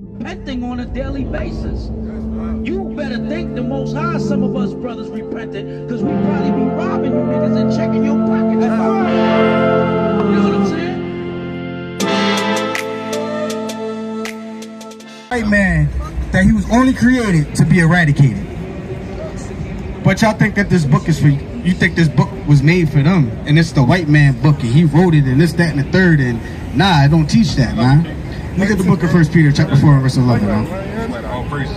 repenting on a daily basis. You better thank the Most High some of us brothers repented, because we probably be robbing you niggas and checking your pockets. You know what I'm saying? White man, that he was only created to be eradicated. But y'all think that this book is for you. You think this book was made for them, and it's the white man book, and he wrote it, and this, that, and the third, and nah, I don't teach that, man. Look at the book of 1 Peter, chapter 4, verse 11, man.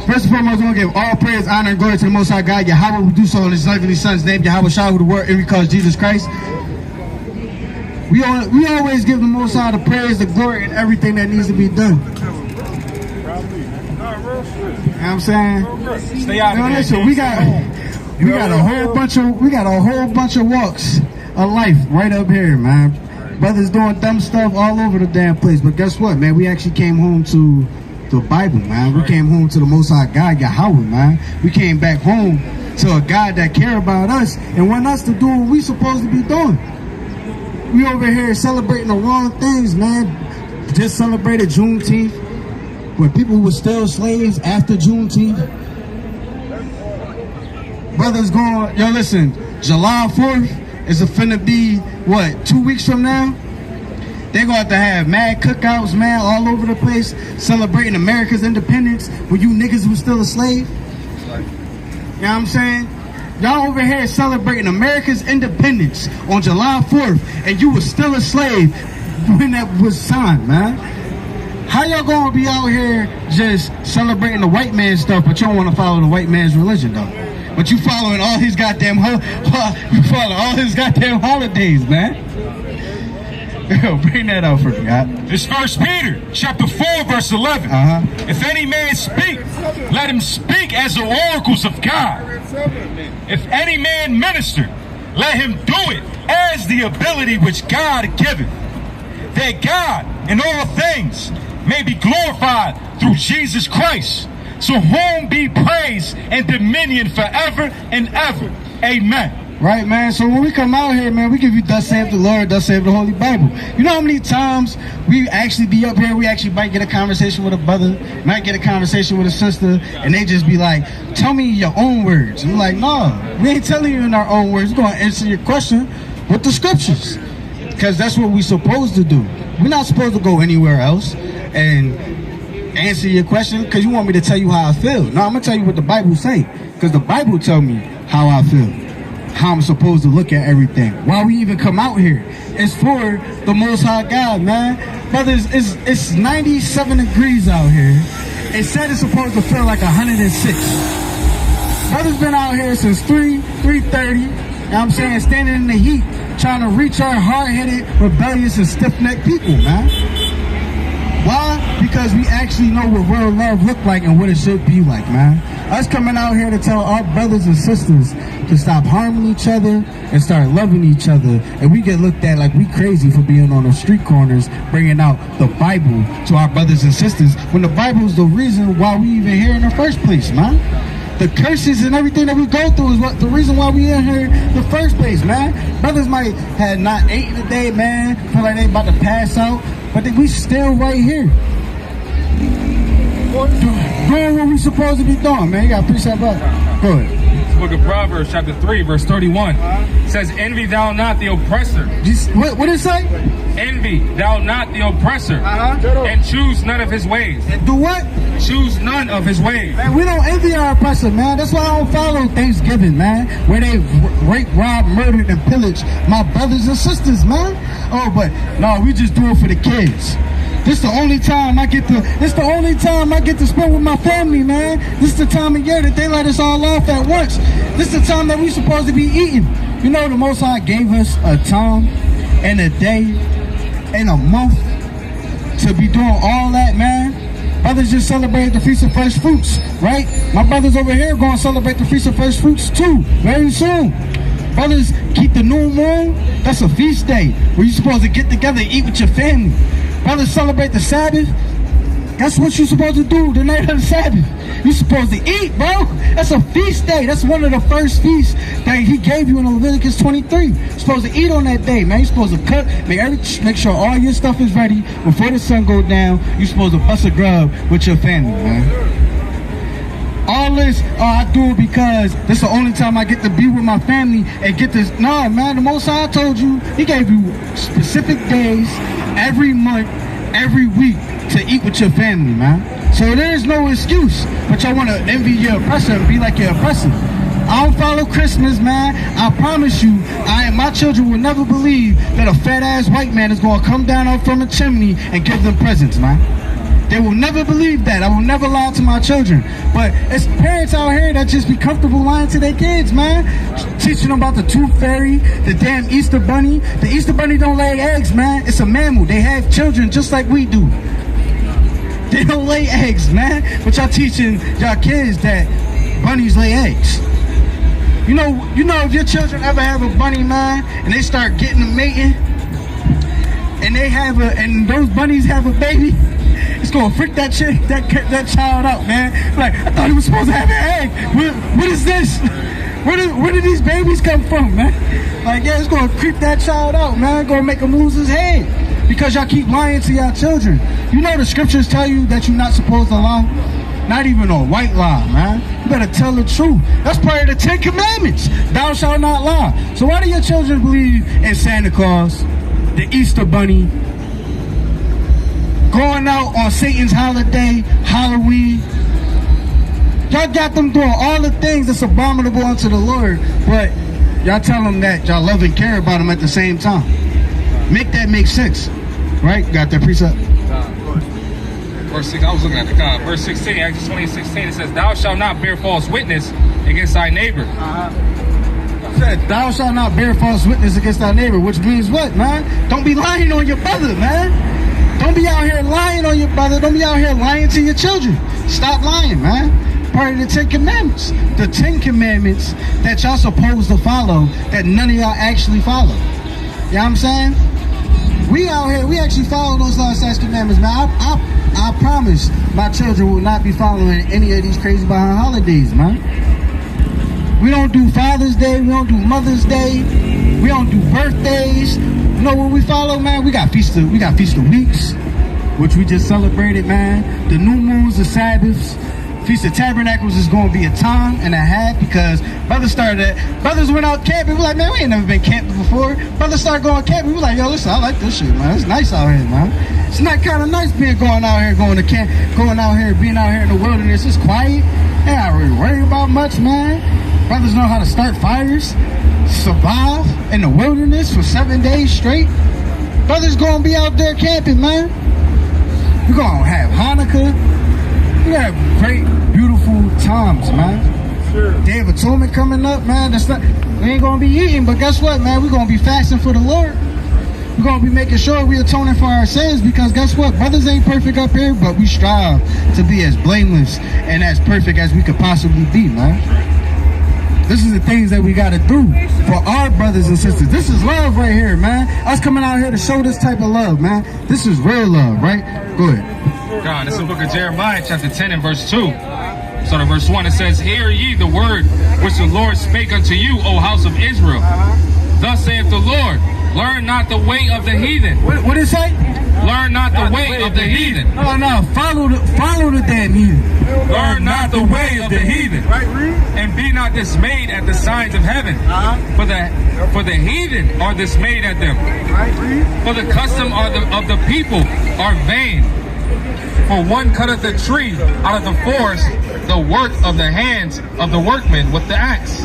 First and foremost, I want to give all praise, honor, and glory to the Most High God, Yahweh, who do so in His lovely Son's name, Yahweh Shah, who the word every cause Jesus Christ. We always give the Most High the praise, the glory, and everything that needs to be done. You know what I'm saying? Stay out of listen, we got a whole bunch of walks of life right up here, man. Brothers doing dumb stuff all over the damn place. But guess what, man? We actually came home to the Bible, man. We came home to the Most High God, Yahweh, man. We came back home to a God that cares about us and want us to do what we supposed to be doing. We over here celebrating the wrong things, man. Just celebrated Juneteenth, when people were still slaves after Juneteenth. Brothers going, yo, listen, July 4th is finna be, what, 2 weeks from now? They're going to have mad cookouts, man, all over the place, celebrating America's independence when you niggas was still a slave. You know what I'm saying? Y'all over here celebrating America's independence on July 4th, and you was still a slave when that was signed, man. How y'all gonna be out here just celebrating the white man stuff, but you don't want to follow the white man's religion, though? But you following all his goddamn holidays, man. Yo, bring that out for me, God. It's 1 Peter, chapter 4, verse 11. If any man speak, let him speak as the oracles of God. If any man minister, let him do it as the ability which God giveth, that God in all things may be glorified through Jesus Christ, to whom be praise and dominion forever and ever. Amen. Right, man. So when we come out here, man, we give you thus saith the Lord, thus saith the Holy Bible. You know how many times we actually be up here, we actually might get a conversation with a brother, might get a conversation with a sister, and they just be like, tell me your own words. And we're like, no, we ain't telling you in our own words. We're going to answer your question with the scriptures, because that's what we're supposed to do. We're not supposed to go anywhere else and answer your question because you want me to tell you how I feel. No, I'm going to tell you what the Bible say, because the Bible tell me how I feel, how I'm supposed to look at everything. Why we even come out here? It's for the Most High God, man. Brothers, it's 97 degrees out here. It said it's supposed to feel like 106. Brothers been out here since 3:30. You know what I'm saying? Standing in the heat, trying to reach our hard-headed, rebellious, and stiff-necked people, man. Why? Because we actually know what real love look like and what it should be like, man. Us coming out here to tell our brothers and sisters to stop harming each other and start loving each other, and we get looked at like we crazy for being on the street corners bringing out the Bible to our brothers and sisters, when the Bible is the reason why we even here in the first place, man. The curses and everything that we go through is what the reason why we in here in the first place, man. Brothers might have not ate today, man, feel like they about to pass out, but we still right here. Doing what we supposed to be doing, man. You got to preach that back. Go ahead. Book of Proverbs, chapter 3, verse 31. Says, envy thou not the oppressor. What did it say? Envy thou not the oppressor, and choose none of his ways. And do what? Choose none of his ways. Man, we don't envy our oppressor, man. That's why I don't follow Thanksgiving, man, where they rape, rob, murdered, and pillage my brothers and sisters, man. Oh, but no, we just do it for the kids. This the only time I get to spend with my family, man. This is the time of year that they let us all off at once. This is the time that we supposed to be eating. You know, the Most High gave us a time and a day and a month to be doing all that, man. Brothers just celebrated the Feast of First Fruits, right? My brothers over here going to celebrate the Feast of First Fruits too, very soon. Brothers keep the new moon. That's a feast day where you're supposed to get together and eat with your family. Brothers celebrate the Sabbath. That's what you're supposed to do the night of the Sabbath. You're supposed to eat, bro. That's a feast day. That's one of the first feasts that he gave you in Leviticus 23. You're supposed to eat on that day, man. You're supposed to cook, make sure all your stuff is ready before the sun goes down. You're supposed to bust a grub with your family, man. All this, I do it because this is the only time I get to be with my family and get this. Nah, man, the Most High told you, he gave you specific days every month, every week to eat with your family, man. So there is no excuse, but y'all want to envy your oppressor and be like your oppressor. I don't follow Christmas, man. I promise you, my children will never believe that a fat-ass white man is going to come down up from a chimney and give them presents, man. They will never believe that. I will never lie to my children. But it's parents out here that just be comfortable lying to their kids, man. Teaching them about the tooth fairy, the damn Easter bunny. The Easter bunny don't lay eggs, man. It's a mammal. They have children just like we do. They don't lay eggs, man. But y'all teaching y'all kids that bunnies lay eggs. You know if your children ever have a bunny, man, and they start getting them mating, and those bunnies have a baby, it's gonna freak that child out, man. Like, I thought he was supposed to have an egg. What is this? Where did these babies come from, man? Like, yeah, it's gonna creep that child out, man. Gonna make him lose his head because y'all keep lying to y'all children. You know the scriptures tell you that you're not supposed to lie. Not even a white lie, man. You better tell the truth. That's part of the 10 Commandments. Thou shalt not lie. So why do your children believe in Santa Claus, the Easter Bunny, going out on Satan's holiday, Halloween? Y'all got them doing all the things that's abominable unto the Lord, but y'all tell them that y'all love and care about them at the same time. Make that make sense, right? Got that precept? Verse 6, I was looking at the verse 16, Acts 20:16, it says, "Thou shalt not bear false witness against thy neighbor." It said, "Thou shalt not bear false witness against thy neighbor," which means what, man? Don't be lying on your brother, man. Don't be out here lying on your brother. Don't be out here lying to your children. Stop lying, man. Part of the 10 Commandments. The 10 Commandments that y'all supposed to follow that none of y'all actually follow. You know what I'm saying? We out here, we actually follow those last 6 commandments, man. I promise my children will not be following any of these crazy behind holidays, man. We don't do Father's Day. We don't do Mother's Day. We don't do birthdays. You know what we follow, man? We got Feast of Weeks, which we just celebrated, man. The new moons, the Sabbaths. Feast of Tabernacles is going to be a time and a half because brothers went out camping. We're like, man, we ain't never been camping before. Brothers started going camping. We're like, yo, listen, I like this shit, man. It's nice out here, man. It's not kind of nice going out here, being out here in the wilderness. It's quiet. They not really worry about much, man. Brothers know how to start fires, survive in the wilderness for 7 days straight. Brothers going to be out there camping, man. We're going to have Hanukkah. We have great, beautiful times, man. Sure. Day of Atonement coming up, man. We ain't gonna be eating, but guess what, man? We're gonna be fasting for the Lord. We're gonna be making sure we atoning for our sins because guess what? Brothers ain't perfect up here, but we strive to be as blameless and as perfect as we could possibly be, man. This is the things that we gotta do for our brothers and sisters. This is love right here, man. Us coming out here to show this type of love, man. This is real love, right? Go ahead. God, this is the book of Jeremiah, chapter 10 and verse 2. So in verse 1 it says, "Hear ye the word which the Lord spake unto you, O house of Israel. Thus saith the Lord, learn not the way of the heathen." What did it say? Learn not the way of the heathen. No, follow the damn heathen. Learn not the way of the heathen. And be not dismayed at the signs of heaven. For the heathen are dismayed at them. For the custom of the people are vain. For one cutteth a tree out of the forest, the work of the hands of the workmen with the axe.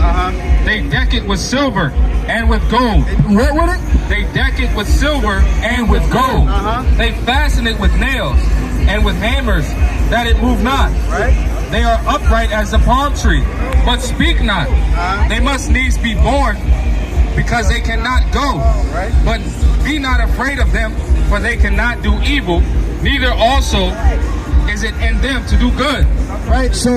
They deck it with silver and with gold. What with it? They deck it with silver and with gold. They fasten it with nails and with hammers, that it move not. They are upright as the palm tree, but speak not. They must needs be born, because they cannot go. But be not afraid of them, for they cannot do evil, neither also is it in them to do good. Right, so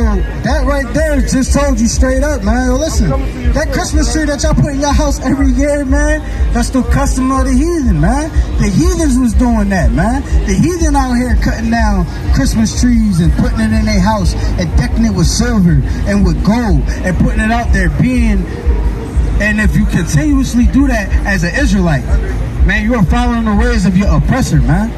that right there just told you straight up, man. Yo, listen, that Christmas tree that y'all put in your house every year, man, that's the custom of the heathen, man. The heathens was doing that, man. The heathen out here cutting down Christmas trees and putting it in their house and decking it with silver and with gold and putting it out there and if you continuously do that as an Israelite, man, you are following the ways of your oppressor, man.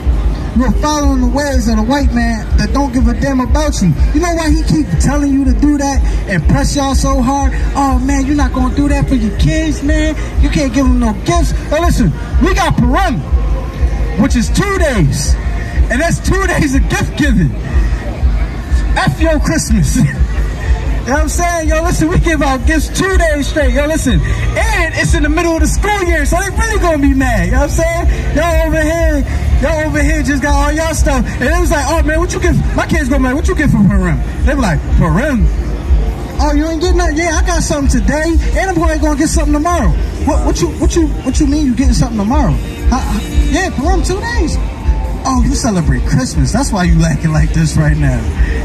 You're following the ways of the white man that don't give a damn about you. You know why he keep telling you to do that and press y'all so hard? Oh, man, you're not going to do that for your kids, man. You can't give them no gifts. Hey, listen, we got Purim, which is 2 days. And that's 2 days of gift giving. F your Christmas. You know what I'm saying? Yo, listen, we give out gifts 2 days straight. Yo, listen, and it's in the middle of the school year, so they really gonna be mad. You know what I'm saying? Y'all over here just got all y'all stuff. And it was like, oh, man, what you get? My kids go, man, what you get for Purim? They be like, Purim? Oh, you ain't getting nothing? Yeah, I got something today, and I'm probably gonna get something tomorrow. What you mean you getting something tomorrow? Yeah, Purim 2 days. Oh, you celebrate Christmas. That's why you lacking like this right now.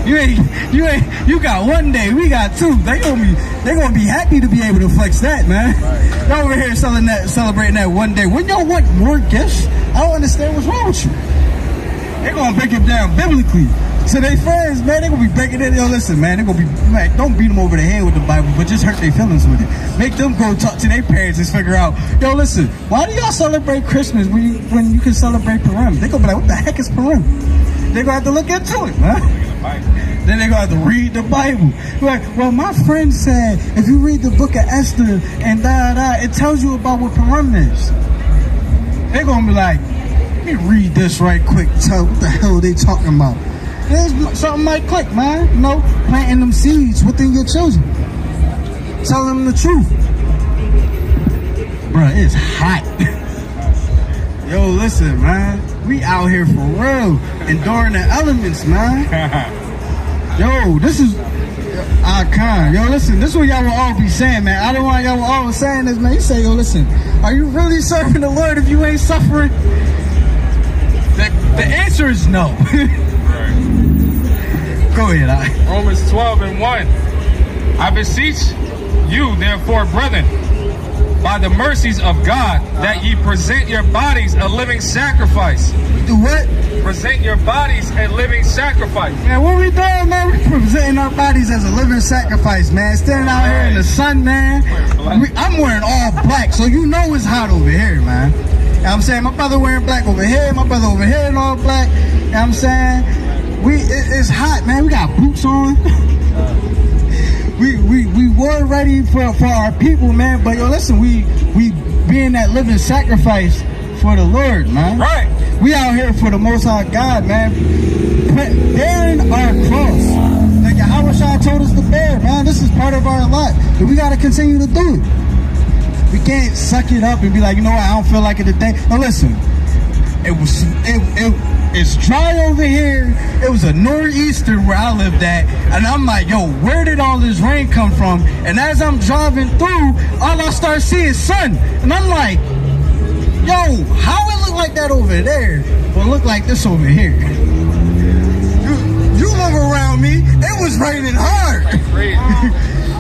You got 1 day, we got 2. They gonna be happy to be able to flex that, man. Y'all over here celebrating that 1 day. When y'all want more gifts, I don't understand what's wrong with you. They gonna break it down biblically. So they friends, man, they gonna be breaking it. Yo, listen, man, they gonna be like, don't beat them over the head with the Bible, but just hurt their feelings with it. Make them go talk to their parents and figure out, yo, listen, why do y'all celebrate Christmas when you can celebrate Purim? They gonna be like, what the heck is Purim? They gonna have to look into it, man. Then they gonna have to read the Bible. Like, well, my friend said if you read the book of Esther and it tells you about what Purim is. They gonna be like, let me read this right quick. Tell what the hell they talking about. There's something might click, man. You know, planting them seeds within your children. Tell them the truth. Bruh, it's hot. Yo, listen, man. We out here for real. Enduring the elements, man. Yo, this is Icon. Yo, listen, this is what y'all will all be saying, man. I don't want y'all will always saying this, man. You say, yo, listen, are you really serving the Lord if you ain't suffering? The answer is no. Go ahead. Romans 12:1. I beseech you, therefore, brethren, by the mercies of God, that ye present your bodies a living sacrifice. Do what? Present your bodies a living sacrifice. Man, what we doing, man? We presenting our bodies as a living sacrifice, man. Standing out here in the sun, man. I'm wearing all black, so you know it's hot over here, man. You know what I'm saying? My brother wearing black over here, my brother over here in all black. You know what I'm saying? It's hot, man. We got boots on. We were ready for our people, man. But yo, listen, we being that living sacrifice for the Lord, man. Right. We out here for the Most High God, man. Bearing our cross. Like Yahweh told us to bear, man. This is part of our lot. And we gotta continue to do it. We can't suck it up and be like, you know what, I don't feel like it today. Now listen, it's dry over here. It was a nor'easter where I lived at, and I'm like, yo, where did all this rain come from? And as I'm driving through, all I start seeing is sun, and I'm like, yo, how it look like that over there will look like this over here? You look around me, it was raining hard.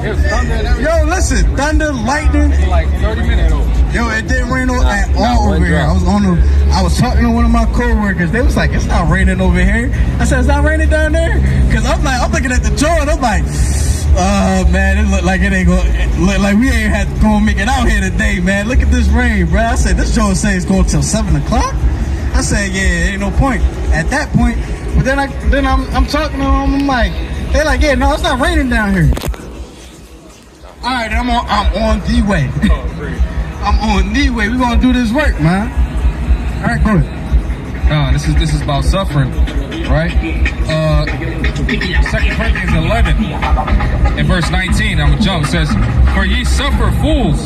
It was thunder and everything. Yo, listen, thunder, lightning. For like 30 minutes. Yo, it didn't rain at all over here. I was talking to one of my co-workers. They was like, it's not raining over here. I said, it's not raining down there? Because I'm looking at the door and I'm like, oh, man, it look like it ain't going, look like we ain't gonna make it out here today, man. Look at this rain, bro. I said, this joint says it's going till 7 o'clock. I said, yeah, ain't no point at that point. But then I'm talking to them. I'm like, they're like, yeah, no, it's not raining down here. All right, I'm on the way. I'm on the way. We're gonna do this work, man. All right, go ahead. This is about suffering, right? 2 Corinthians 11 in verse 19. I'm gonna jump. It says, "For ye suffer fools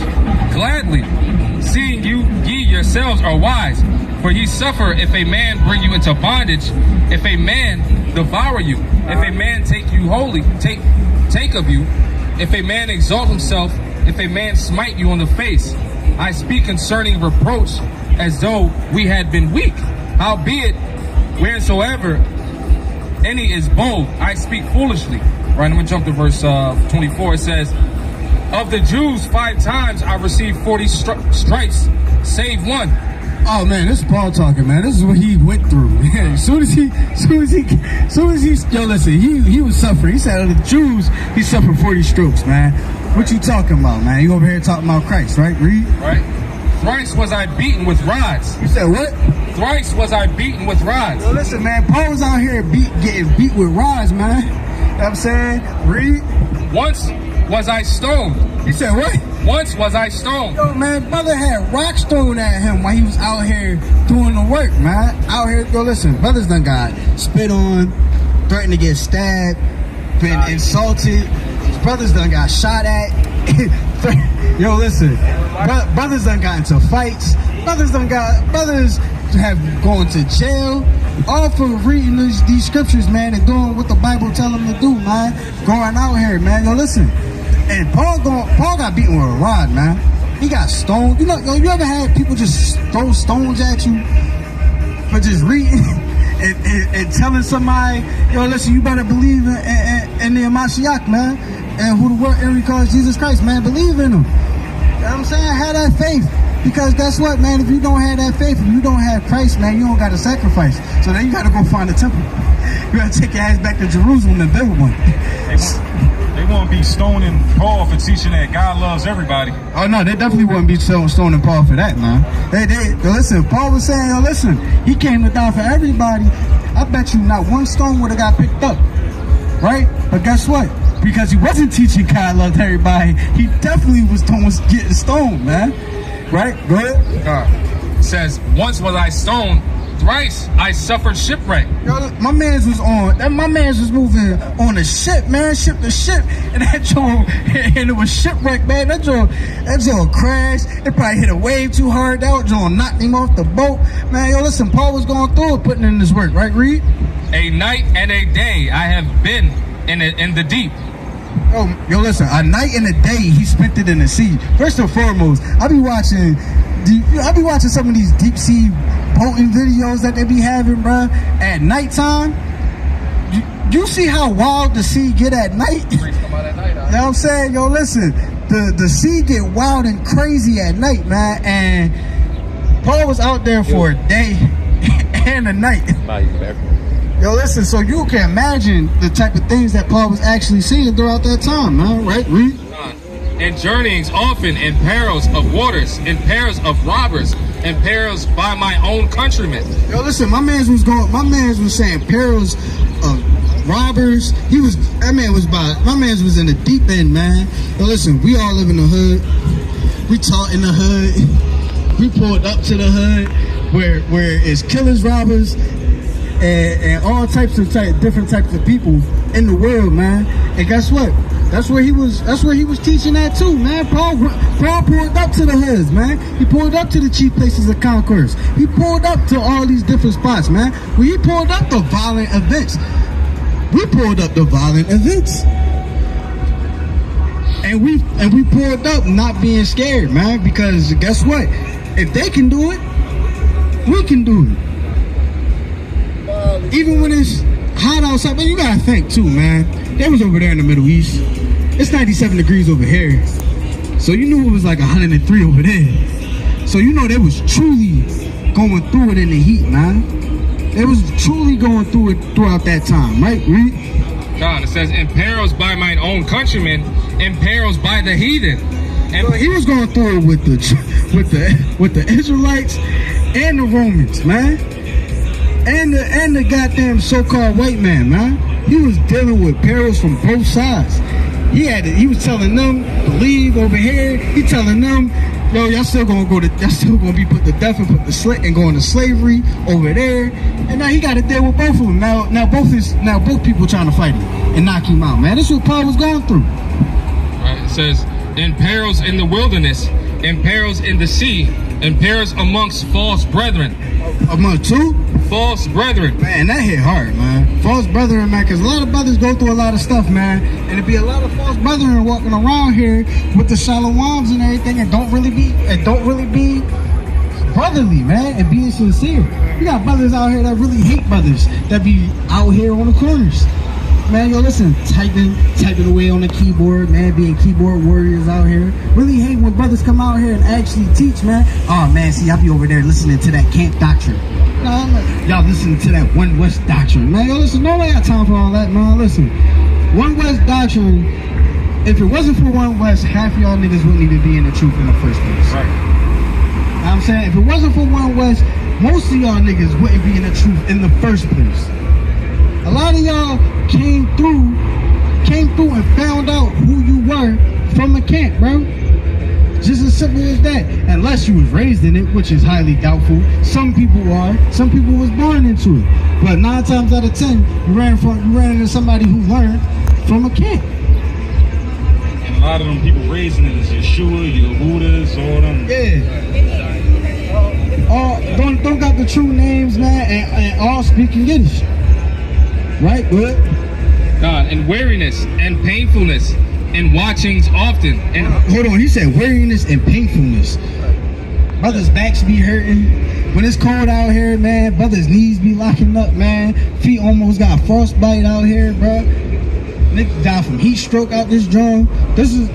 gladly, seeing ye yourselves are wise. For ye suffer if a man bring you into bondage, if a man devour you, if a man take you wholly, take of you, if a man exalt himself, if a man smite you on the face. I speak concerning reproach as though we had been weak. Howbeit, wheresoever any is bold, I speak foolishly. Right, I'm gonna jump to verse 24. It says, of the Jews 5 times I received 40 stripes, save one. Oh man, this is Paul talking, man. This is what he went through. As soon as he, yo, listen, he was suffering. He said of the Jews, he suffered 40 strokes, man. What you talking about, man? You over here talking about Christ, right? Read. Right. Thrice was I beaten with rods. You said what? Thrice was I beaten with rods. Yo, listen, man, Paul was out here getting beat with rods, man. You know what I'm saying? Read. Once was I stoned. You said what? Once was I stoned. Yo, man, brother had rocks thrown at him while he was out here doing the work, man. Out here, yo, listen, brothers done got spit on, threatened to get stabbed, been insulted. Brothers done got shot at. Yo, listen, brothers done got into fights. Brothers have gone to jail, all for reading these scriptures, man, and doing what the Bible tell them to do, man. Going out here, man. Yo, listen. And Paul got beaten with a rod, man. He got stoned. You know, you ever had people just throw stones at you for just reading and telling somebody, yo, listen, you better believe in the Mashiach, man, and who the word we call Jesus Christ, man. Believe in him. You know what I'm saying? Have that faith. Because guess what, man? If you don't have that faith, if you don't have Christ, man, you don't got to sacrifice. So then you got to go find a temple. You got to take your ass back to Jerusalem and build one. They won't be stoning Paul for teaching that God loves everybody. Oh no, they definitely wouldn't be stoning Paul for that, man. Listen, Paul was saying, yo, listen, he came to die for everybody. I bet you not one stone would have got picked up, right? But guess what? Because he wasn't teaching God loved everybody, he definitely was getting stoned, man. Right? Go ahead. It says, once was I stoned, thrice I suffered shipwreck. Yo, my man's was moving on a ship, man, ship to ship, and and it was shipwreck, man. That joint crashed. It probably hit a wave too hard. That joint knocked him off the boat, man. Yo, listen, Paul was going through it, putting in his work, right? Read. A night and a day I have been in the deep. Yo, listen, a night and a day he spent it in the sea. First and foremost, I be watching some of these deep sea boating videos that they be having, bro. At nighttime, you see how wild the sea get at night. You know what I'm saying? Yo, listen, the sea get wild and crazy at night, man. And Paul was out there for a day and a night. Yo, listen, so you can imagine the type of things that Paul was actually seeing throughout that time, man, right? Read. In journeyings often, in perils of waters, in perils of robbers, in perils by my own countrymen. Yo, listen, my man's was saying perils of robbers. My man's was in the deep end, man. Yo, listen, we all live in the hood. We taught in the hood. We pulled up to the hood where it's killers, robbers, and all types of different types of people in the world, man. And guess what? That's where he was teaching at too, man. Paul pulled up to the hoods, man. He pulled up to the chief places of concourse. He pulled up to all these different spots, man. When he pulled up the violent events. We pulled up the violent events. And we pulled up not being scared, man, because guess what? If they can do it, we can do it. Even when it's hot outside, but you gotta think too, man. They was over there in the Middle East. It's 97 degrees over here. So you knew it was like 103 over there. So you know they was truly going through it in the heat, man. They was truly going through it throughout that time, right? Read. God, it says, in perils by mine own countrymen, in perils by the heathen. And so he was going through it with the Israelites and the Romans, man. And the goddamn so-called white man, man. He was dealing with perils from both sides. He was telling them to leave over here. He telling them, yo, y'all still gonna be put to death and put to and go into slavery over there. And now he got to deal with both of them. Now both people trying to fight him and knock him out, man. This is what Paul was going through. Right. It says, in perils in the wilderness, in perils in the sea, in perils amongst false brethren. Among two? False brethren. Man, that hit hard, man. False brethren, man, because a lot of brothers go through a lot of stuff, man. And it be a lot of false brethren walking around here with the Shalams and everything and don't really be brotherly, man, and being sincere. You got brothers out here that really hate brothers that be out here on the corners. Man, yo, listen, typing away on the keyboard, man, being keyboard warriors out here. Really hate when brothers come out here and actually teach, man. Oh, man, see, I be over there listening to that camp doctrine. Y'all listening to that One West doctrine. Man, yo, listen, nobody got time for all that, man. Listen, One West doctrine, if it wasn't for One West, half y'all niggas wouldn't even be in the truth in the first place. Right. You know what I'm saying? If it wasn't for One West, most of y'all niggas wouldn't be in the truth in the first place. A lot of y'all came through and found out who you were from a camp, bro. Just as simple as that. Unless you was raised in it, which is highly doubtful. Some people are. Some people was born into it. But 9 times out of 10, you ran into somebody who learned from a camp. And a lot of them people raised in it is Yeshua, Yehudas, all them. Yeah. Don't got the true names, man, and all speaking Yiddish. Right, good. God, and weariness and painfulness and watchings often. And hold on, he said weariness and painfulness. Brothers' backs be hurting. When it's cold out here, man, brothers' knees be locking up, man. Feet almost got frostbite out here, bro. Niggas die from heat stroke out this drum. This is.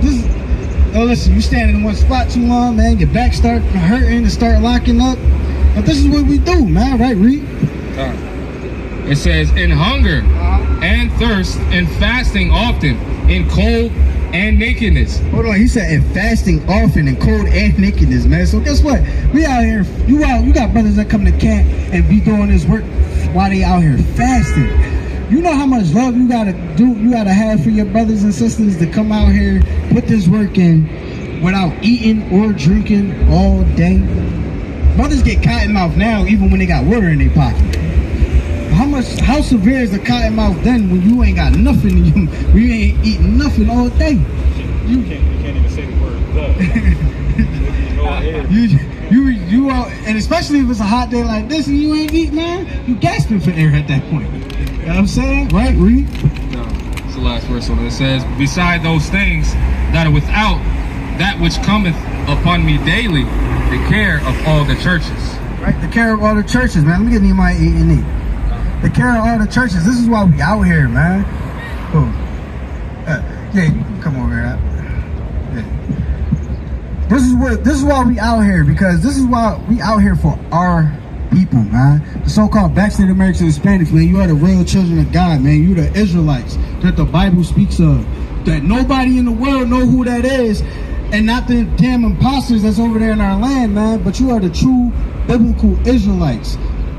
Oh, listen, you standing in one spot too long, man. Your back start hurting and start locking up. But this is what we do, man. Right, Reed? It says, in hunger and thirst and fasting often, in cold and nakedness. Hold on, he said in fasting often, in cold and nakedness, man. So guess what? We out here, you got brothers that come to camp and be doing this work while they out here fasting. You know how much love you gotta have for your brothers and sisters to come out here, put this work in without eating or drinking all day. Brothers get cotton mouth now, even when they got water in their pocket. How severe is the cotton mouth then when you ain't got nothing in you, when you ain't eating nothing all day? You can't even say the word you out, and especially if it's a hot day like this and you ain't eating, man, you gasping for air at that point. You know what I'm saying? Right, Reed? No, it's the last verse on it. It says, beside those things that are without, that which cometh upon me daily, the care of all the churches. Right, the care of all the churches, man. Let me get Nehemiah 8 and 8. The care of all the churches. This is why we out here, man. Oh, yeah, you can come over here. Yeah. This is why we out here, because this is why we out here for our people, man. The so-called backslid Americans and Hispanics, man. You are the real children of God, man. You the Israelites that the Bible speaks of. That nobody in the world know who that is, and not the damn imposters that's over there in our land, man. But you are the true biblical Israelites.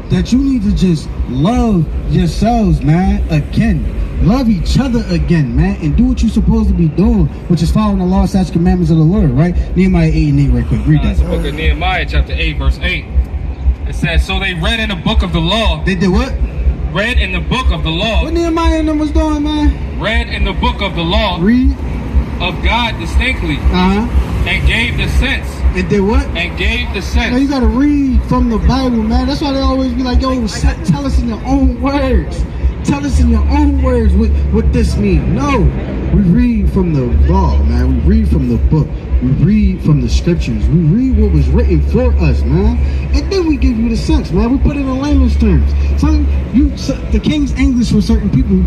That you need to just love yourselves, man, again. Love each other again, man, and do what you're supposed to be doing, which is following the law, statutes, commandments of the Lord, right? Nehemiah 8 and 8 right quick. Read that. It's the book of Nehemiah, chapter 8, verse 8. It says, so they read in the book of the law. They did what? Read in the book of the law. What Nehemiah and them was doing, man? Read in the book of the law. Read. Of God distinctly. And gave the sense. And did what? And gave the sense. Now you gotta read from the Bible, man. That's why they always be like, yo, tell us in your own words. Tell us in your own words what this means. No, we read from the law, man. We read from the book. We read from the scriptures. We read what was written for us, man. And then we give you the sense, man. We put it in layman's terms. The King's English for certain people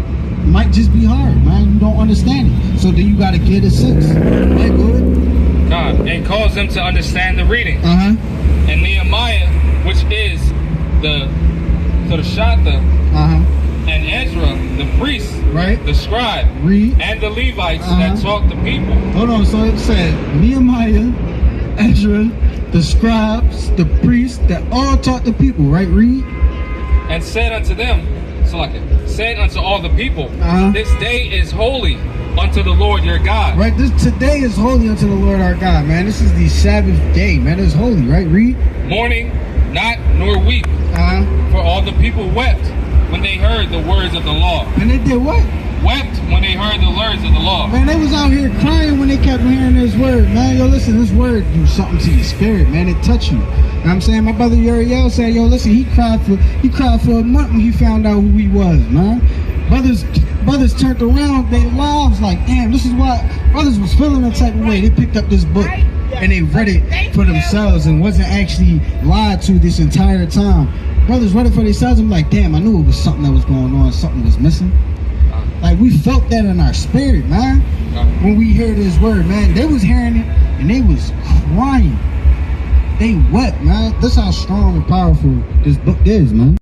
might just be hard, man. You don't understand it. So then you gotta get a sense. Right, go ahead. God, and cause them to understand the reading. And Nehemiah, which is the Shatha, and Ezra, the priest, right, the scribe, read, and the Levites that taught the people. Hold on, so it said Nehemiah, Ezra, the scribes, the priests that all taught the people, right? Read. And said unto them, said unto all the people, this day is holy unto the Lord your God. Right, today is holy unto the Lord our God, man. This is the Sabbath day, man. It's holy, right? Read. Mourning not nor weep, for all the people wept when they heard the words of the law. And they did what? Wept when they heard the words of the law. Man, they was out here crying when they kept hearing this word, man. Yo, listen, this word do something to your spirit, man. It touch you. You know what I'm saying? My brother Uriel said, yo, listen, he cried for a month when he found out who he was, man. Brothers turned around their lives like, damn, this is why brothers was feeling that type of way. They picked up this book. and they read it for themselves and wasn't actually lied to this entire time. Brothers read it for themselves. I'm like, damn, I knew it was something that was going on, something was missing. Like, we felt that in our spirit, man. When we hear this word, man, they was hearing it and they was crying. They wept, man. That's how strong and powerful this book is, man.